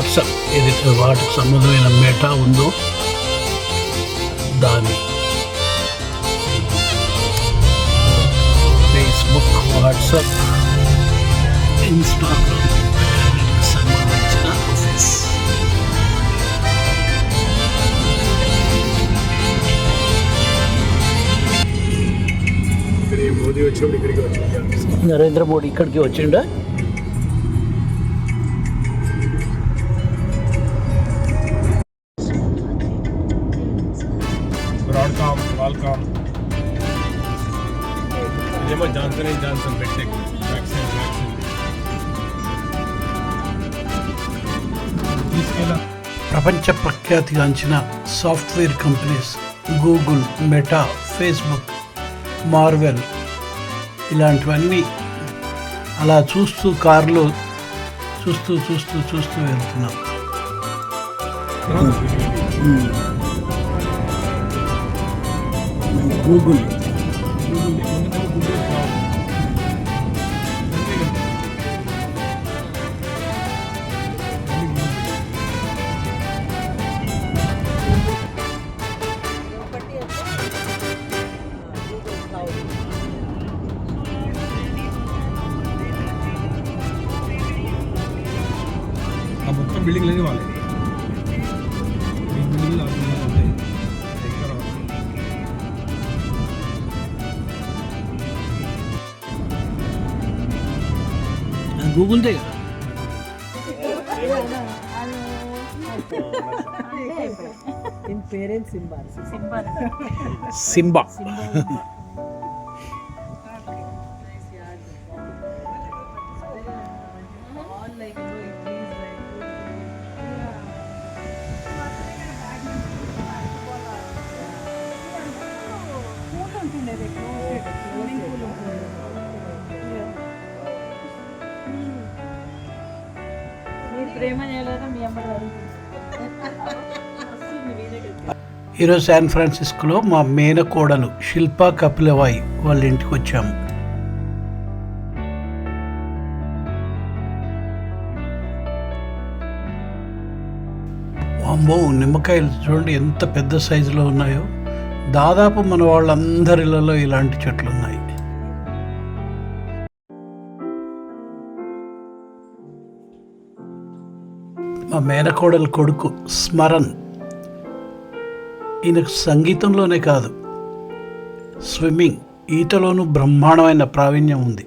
WhatsApp ఏదైతే వాటికి సంబంధమైన మెటా ఉందో దాని ఫేస్బుక్, వాట్సాప్, ఇన్స్టాగ్రామ్ సంబంధించిన ఆఫీస్. నరేంద్ర మోడీ ఇక్కడికి వచ్చిండా? Qualcomm. ఇదేమో జాన్సన్ బెట్టెక్ వ్యాక్సిన్ తీసుకెళ్ళా. ప్రపంచ ప్రఖ్యాతిగాంచిన software companies Google, Meta, Facebook, Marvell ఇలాంటివన్నీ అలా చూస్తూ కారులో చూస్తూ వెళ్తున్నాం. గూగుల్ మొత్తం బిల్డింగ్లన్నీ వాళ్ళే. గూగుల్ దే కదా. సింబా. ఈరోజు శాన్ ఫ్రాన్సిస్కోలో మా మేనకోడలు శిల్పా కపిలవాయి వాళ్ళ ఇంటికి వచ్చాము. అమ్మో, నిమ్మకాయలు చూడండి ఎంత పెద్ద సైజులో ఉన్నాయో. దాదాపు మన వాళ్ళందరిలో ఇలాంటి చెట్లు ఉన్నాయి. మా మేనకోడలు కొడుకు స్మరణ్, ఈయనకు సంగీతంలోనే కాదు స్విమ్మింగ్, ఈతలోనూ బ్రహ్మాండమైన ప్రావీణ్యం ఉంది.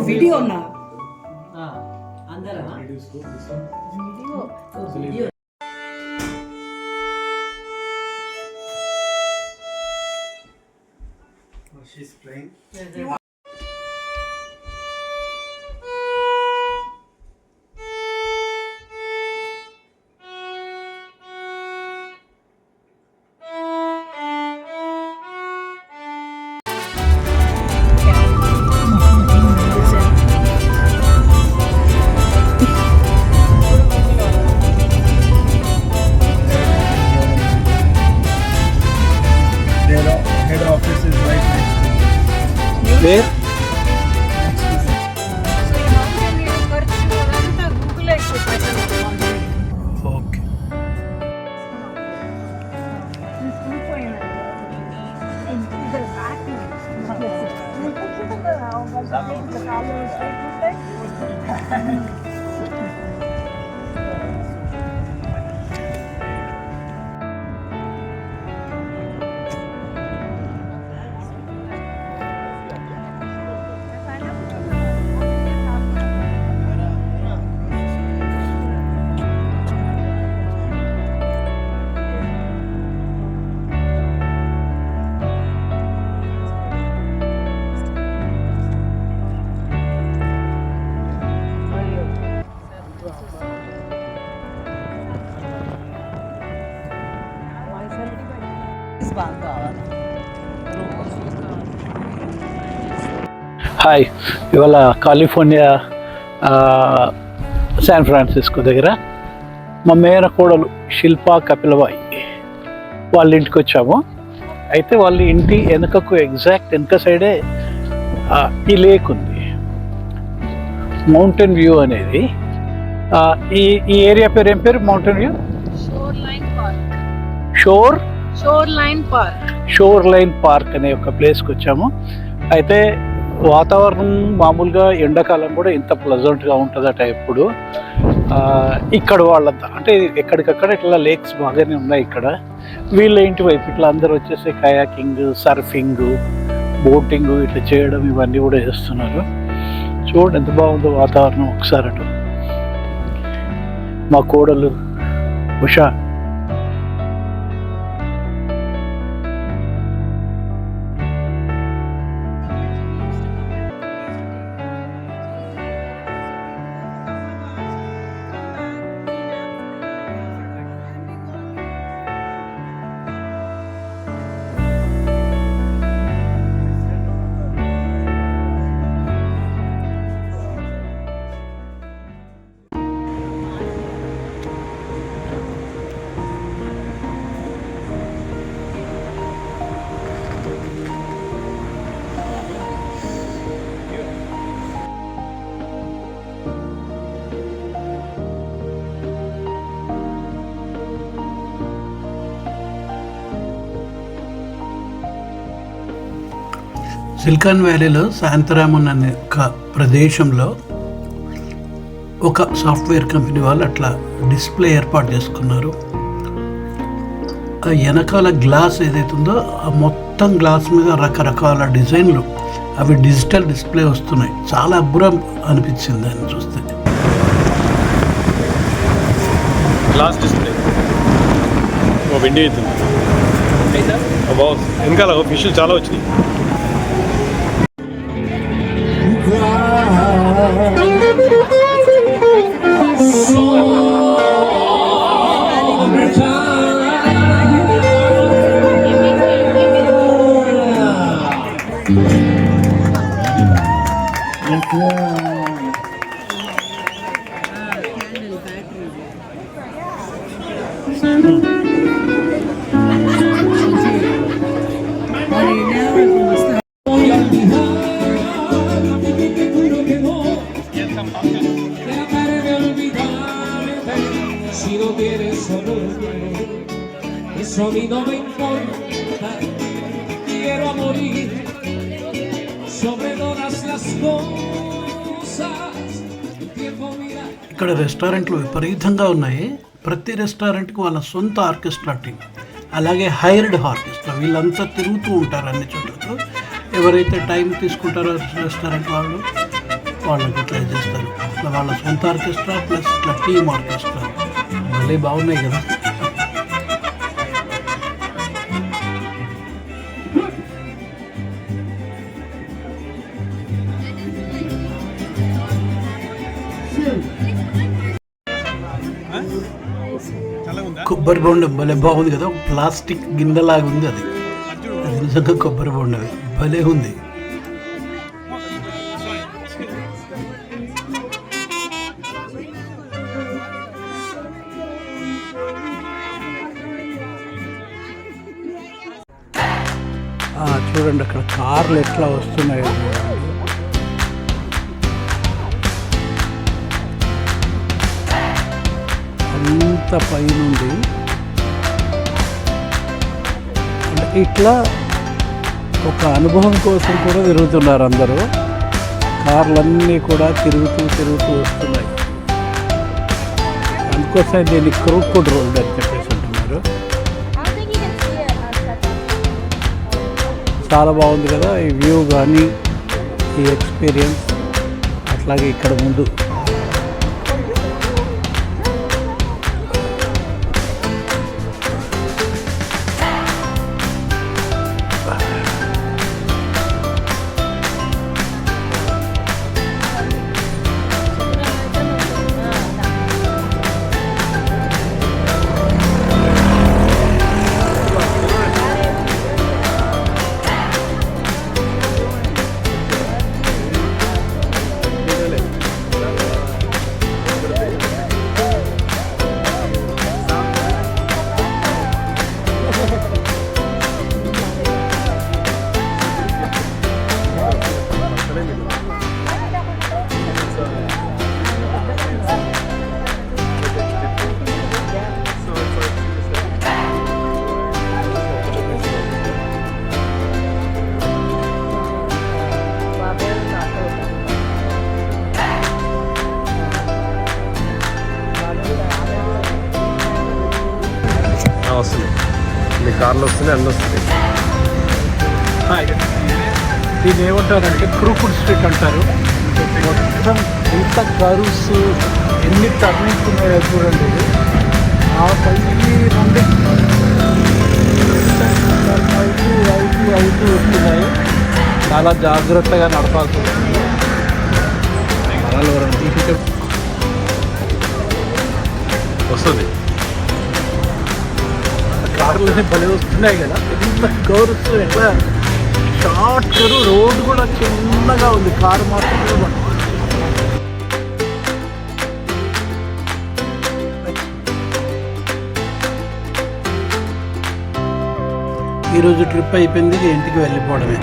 వీడియో నా video She's playing. Head office is right next to Where? Okay. Hi, ఇవాళ కాలిఫోర్నియా శాన్ ఫ్రాన్సిస్కో దగ్గర మా మేన కోడలు శిల్పా కపిలవాయి వాళ్ళ ఇంటికి వచ్చాము. అయితే వాళ్ళ ఇంటి వెనకకు ఎగ్జాక్ట్ వెనక సైడే ఈ లేక్ ఉంది, మౌంటైన్ వ్యూ అనేది. ఈ ఏరియా పేరు ఏం పేరు? మౌంటైన్ వ్యూ షోర్ లైన్ పార్క్ అనే ఒక ప్లేస్కి వచ్చాము. అయితే వాతావరణం మామూలుగా ఎండాకాలం కూడా ఇంత ప్లజెంట్గా ఉంటుందట ఎప్పుడు. ఇక్కడ వాళ్ళంతా అంటే ఎక్కడికక్కడ ఇట్లా లేక్స్ బాగానే ఉన్నాయి ఇక్కడ. వీళ్ళ ఇంటి వైపు ఇట్లా అందరూ వచ్చేసి కయాకింగ్, సర్ఫింగ్, బోటింగ్ ఇట్లా చేయడం ఇవన్నీ కూడా చేస్తున్నారు. చూడండి ఎంత బాగుందో వాతావరణం ఒకసారి అటు. మా కోడలు ఉషా సిలికాన్ వ్యాలీలో శాంతరామన్ అనే ఒక ప్రదేశంలో ఒక సాఫ్ట్వేర్ కంపెనీ వాళ్ళు అట్లా డిస్ప్లే ఏర్పాటు చేసుకున్నారు. ఆ వెనకాల గ్లాస్ ఏదైతుందో ఆ మొత్తం గ్లాస్ మీద రకరకాల డిజైన్లు, అవి డిజిటల్ డిస్ప్లే వస్తున్నాయి. చాలా అబ్బురం అనిపించింది దాన్ని చూస్తే. గ్లాస్ డిస్ప్లే వెండి అవుతుంది. వెనకాల ఫిష్లు చాలా వచ్చినాయి. Si no tienes solo eso a mí no me importa, quiero morir sobre todas las cosas. Tiempo mira. ఇక్కడ రెస్టారెంట్లు విపరీతంగా ఉన్నాయి. ప్రతి రెస్టారెంట్కి వాళ్ళ సొంత ఆర్కెస్ట్రా టీం, అలాగే హైర్డ్ ఆర్కెస్ట్రా, వీళ్ళంతా తిరుగుతూ ఉంటారు అన్ని చోట్లకు. ఎవరైతే టైం తీసుకుంటారో రెస్టారెంట్ వాళ్ళకి ఇట్లా చేస్తారు. ఇట్లా వాళ్ళ సొంత ఆర్కెస్ట్రా ప్లస్ ఇట్లా టీమ్ ఆర్కెస్ట్రా మళ్ళీ బాగున్నాయి కదా. కొబ్బరి బొండం భలే బాగుంది కదా, ప్లాస్టిక్ గిన్నెలాగా ఉంది అది. అది నిజంగా కొబ్బరి బొండమే, భలే ఉంది. చూడండి అక్కడ కార్లు ఎట్లా వస్తున్నాయి. అంత పైనుండి అంటే ఇట్లా ఒక అనుభవం కోసం కూడా తిరుగుతున్నారు అందరూ. కార్లన్నీ కూడా తిరుగుతూ వస్తున్నాయి. అందుకోసం దీన్ని క్రూక్వుడ్ రోడ్ అని చెప్పేసి అంటున్నారు. చాలా బాగుంది కదా ఈ వ్యూ కానీ ఈ ఎక్స్పీరియన్స్. అట్లాగే ఇక్కడ ముందు వస్తుంది. మీ కార్లు వస్తున్నాయి, అన్నీ వస్తున్నాయి. దీన్ని ఏమంటారంటే క్రూకుడ్ స్ట్రీట్ అంటారు. మొత్తం ఎంత కర్వ్స్, ఎన్ని టర్నింగ్స్ ఉన్నాయో చూడండి. ఆ పై నుండి అవుతూ వస్తున్నాయి. చాలా జాగ్రత్తగా నడపాల్సి వస్తుంది. వస్తుంది. కార్లనే భలే వస్తున్నాయి కదా. ఎంత కర్వ్స్, ఎట్లా షార్ట్ కర్వ్, రోడ్డు కూడా చిన్నగా ఉంది, కారు మాత్రమే. ఈరోజు ట్రిప్ అయిపోయింది, ఇంటికి వెళ్ళిపోవడమే.